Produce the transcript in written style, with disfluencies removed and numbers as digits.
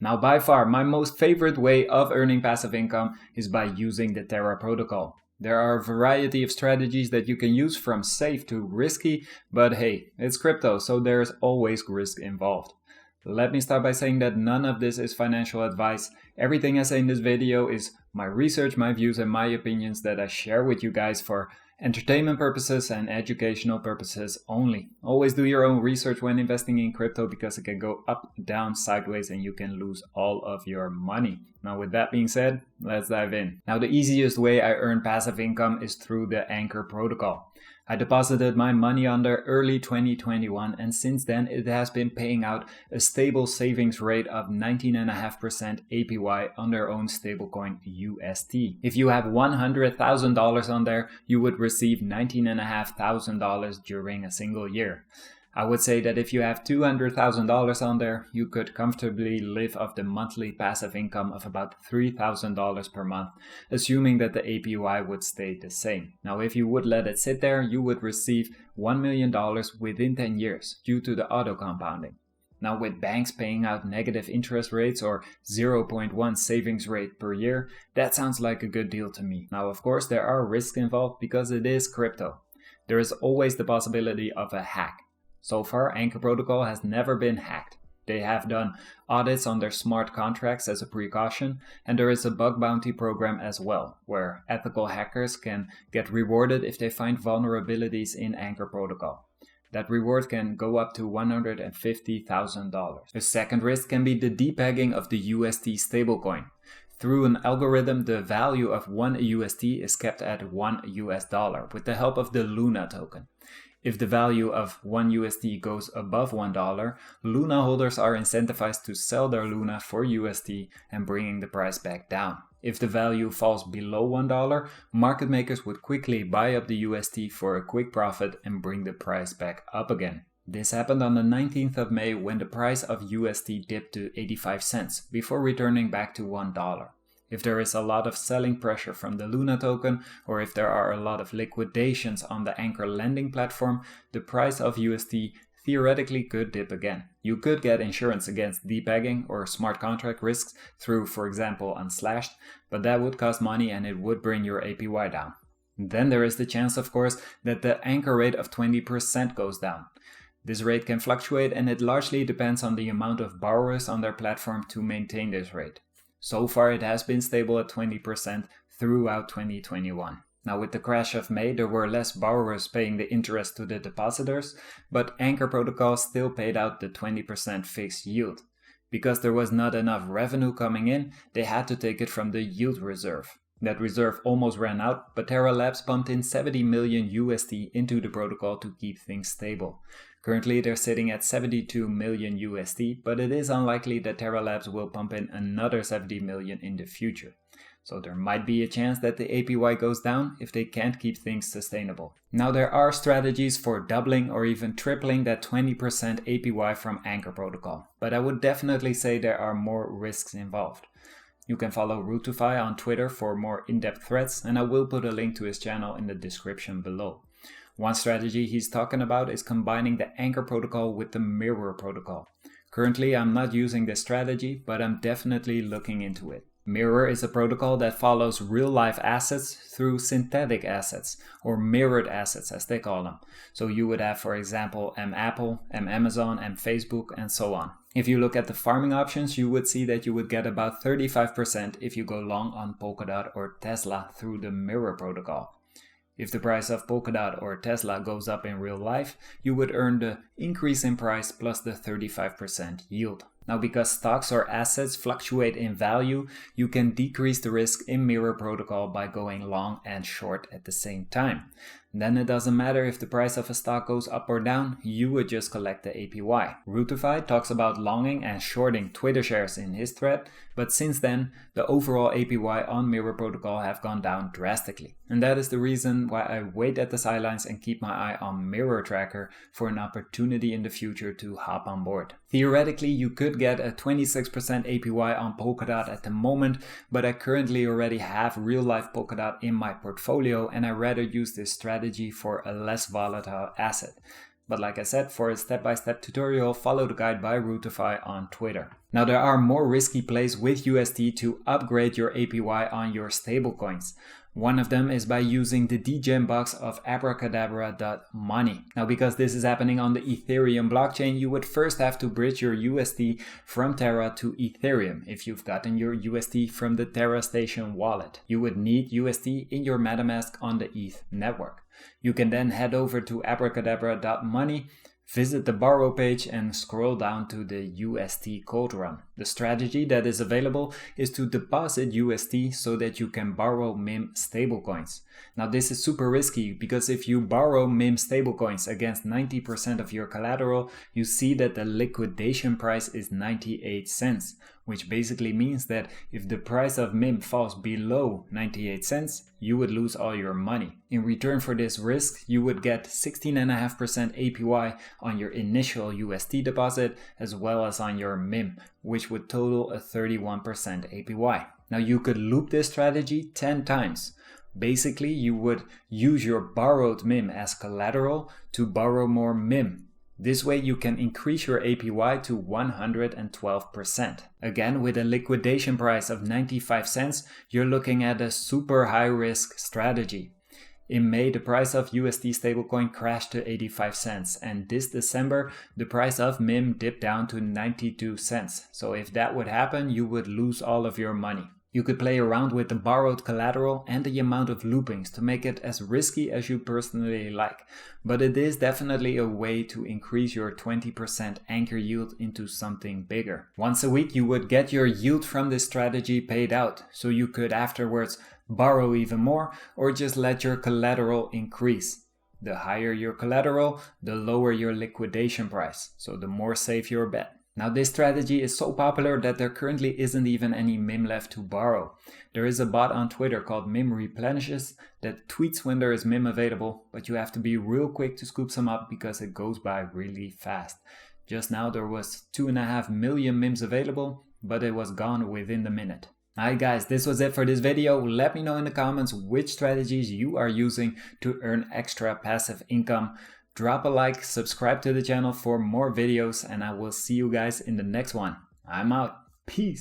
Now, by far, my most favorite way of earning passive income is by using the Terra Protocol. There are a variety of strategies that you can use, from safe to risky, but hey, it's crypto, so there's always risk involved. Let me start by saying that none of this is financial advice. Everything I say in this video is my research, my views, and my opinions that I share with you guys for entertainment purposes and educational purposes only. Always do your own research when investing in crypto, because it can go up, down, sideways, and you can lose all of your money. Now, with that being said, let's dive in. Now, the easiest way I earn passive income is through the Anchor Protocol. I deposited my money on there early 2021, and since then it has been paying out a stable savings rate of 19.5% APY on their own stablecoin UST. If you have $100,000 on there, you would receive $19,500 during a single year. I would say that if you have $200,000 on there, you could comfortably live off the monthly passive income of about $3,000 per month, assuming that the APY would stay the same. Now, if you would let it sit there, you would receive $1 million within 10 years due to the auto compounding. Now, with banks paying out negative interest rates or 0.1 savings rate per year, that sounds like a good deal to me. Now, of course, there are risks involved because it is crypto. There is always the possibility of a hack. So far, Anchor Protocol has never been hacked. They have done audits on their smart contracts as a precaution, and there is a bug bounty program as well, where ethical hackers can get rewarded if they find vulnerabilities in Anchor Protocol. That reward can go up to $150,000. A second risk can be the depegging of the UST stablecoin. Through an algorithm, the value of one UST is kept at $1 with the help of the Luna token. If the value of one USD goes above $1, Luna holders are incentivized to sell their Luna for USD and bringing the price back down. If the value falls below $1, market makers would quickly buy up the USD for a quick profit and bring the price back up again. This happened on the 19th of May when the price of USD dipped to 85 cents before returning back to $1. If there is a lot of selling pressure from the Luna token, or if there are a lot of liquidations on the Anchor lending platform, the price of USD theoretically could dip again. You could get insurance against depegging or smart contract risks through, for example, Unslashed, but that would cost money and it would bring your APY down. Then there is the chance, of course, that the Anchor rate of 20% goes down. This rate can fluctuate, and it largely depends on the amount of borrowers on their platform to maintain this rate. So far, it has been stable at 20% throughout 2021. Now, with the crash of May, there were less borrowers paying the interest to the depositors, but Anchor Protocol still paid out the 20% fixed yield. Because there was not enough revenue coming in, they had to take it from the yield reserve. That reserve almost ran out, but Terra Labs pumped in 70 million USD into the protocol to keep things stable. Currently, they're sitting at 72 million USD, but it is unlikely that Terra Labs will pump in another 70 million in the future. So there might be a chance that the APY goes down if they can't keep things sustainable. Now, there are strategies for doubling or even tripling that 20% APY from Anchor Protocol, but I would definitely say there are more risks involved. You can follow Rootify on Twitter for more in-depth threads, and I will put a link to his channel in the description below. One strategy he's talking about is combining the Anchor Protocol with the Mirror Protocol. Currently, I'm not using this strategy, but I'm definitely looking into it. Mirror is a protocol that follows real-life assets through synthetic assets, or mirrored assets as they call them. So you would have, for example, Apple, Amazon, Facebook, and so on. If you look at the farming options, you would see that you would get about 35% if you go long on Polkadot or Tesla through the Mirror Protocol. If the price of Polkadot or Tesla goes up in real life, you would earn the increase in price plus the 35% yield. Now, because stocks or assets fluctuate in value, you can decrease the risk in Mirror Protocol by going long and short at the same time. Then it doesn't matter if the price of a stock goes up or down, you would just collect the APY. Rootify talks about longing and shorting Twitter shares in his thread, but since then, the overall APY on Mirror Protocol have gone down drastically. And that is the reason why I wait at the sidelines and keep my eye on Mirror Tracker for an opportunity in the future to hop on board. Theoretically, you could get a 26% APY on Polkadot at the moment, but I currently already have real-life Polkadot in my portfolio, and I rather use this strategy for a less volatile asset. But like I said, for a step-by-step tutorial, follow the guide by Routify on Twitter. Now there are more risky plays with USD to upgrade your APY on your stablecoins. One of them is by using the Degenbox of Abracadabra.money. Now because this is happening on the Ethereum blockchain, you would first have to bridge your USD from Terra to Ethereum if you've gotten your USD from the Terra Station wallet. You would need USD in your MetaMask on the ETH network. You can then head over to Abracadabra.money, visit the borrow page and scroll down to the USD cold run. The strategy that is available is to deposit USD so that you can borrow MIM stablecoins. Now this is super risky because if you borrow MIM stablecoins against 90% of your collateral, you see that the liquidation price is 98 cents, which basically means that if the price of MIM falls below 98 cents, you would lose all your money. In return for this risk, you would get 16.5% APY on your initial USD deposit as well as on your MIM, which would total a 31% APY. Now you could loop this strategy 10 times. Basically, you would use your borrowed MIM as collateral to borrow more MIM. This way you can increase your APY to 112%. Again, with a liquidation price of 95 cents, you're looking at a super high risk strategy. In May, the price of USD stablecoin crashed to 85 cents, and this December, the price of MIM dipped down to 92 cents. So if that would happen, you would lose all of your money. You could play around with the borrowed collateral and the amount of loopings to make it as risky as you personally like, but it is definitely a way to increase your 20% anchor yield into something bigger. Once a week you would get your yield from this strategy paid out, so you could afterwards borrow even more or just let your collateral increase. The higher your collateral, the lower your liquidation price, so the more safe your bet. Now this strategy is so popular that there currently isn't even any MIM left to borrow. There is a bot on Twitter called MIM Replenishes that tweets when there is MIM available, but you have to be real quick to scoop some up because it goes by really fast. Just now there was 2.5 million MIMs available, but it was gone within the minute. Alright guys, this was it for this video. Let me know in the comments which strategies you are using to earn extra passive income. Drop a like, subscribe to the channel for more videos, and I will see you guys in the next one. I'm out. Peace.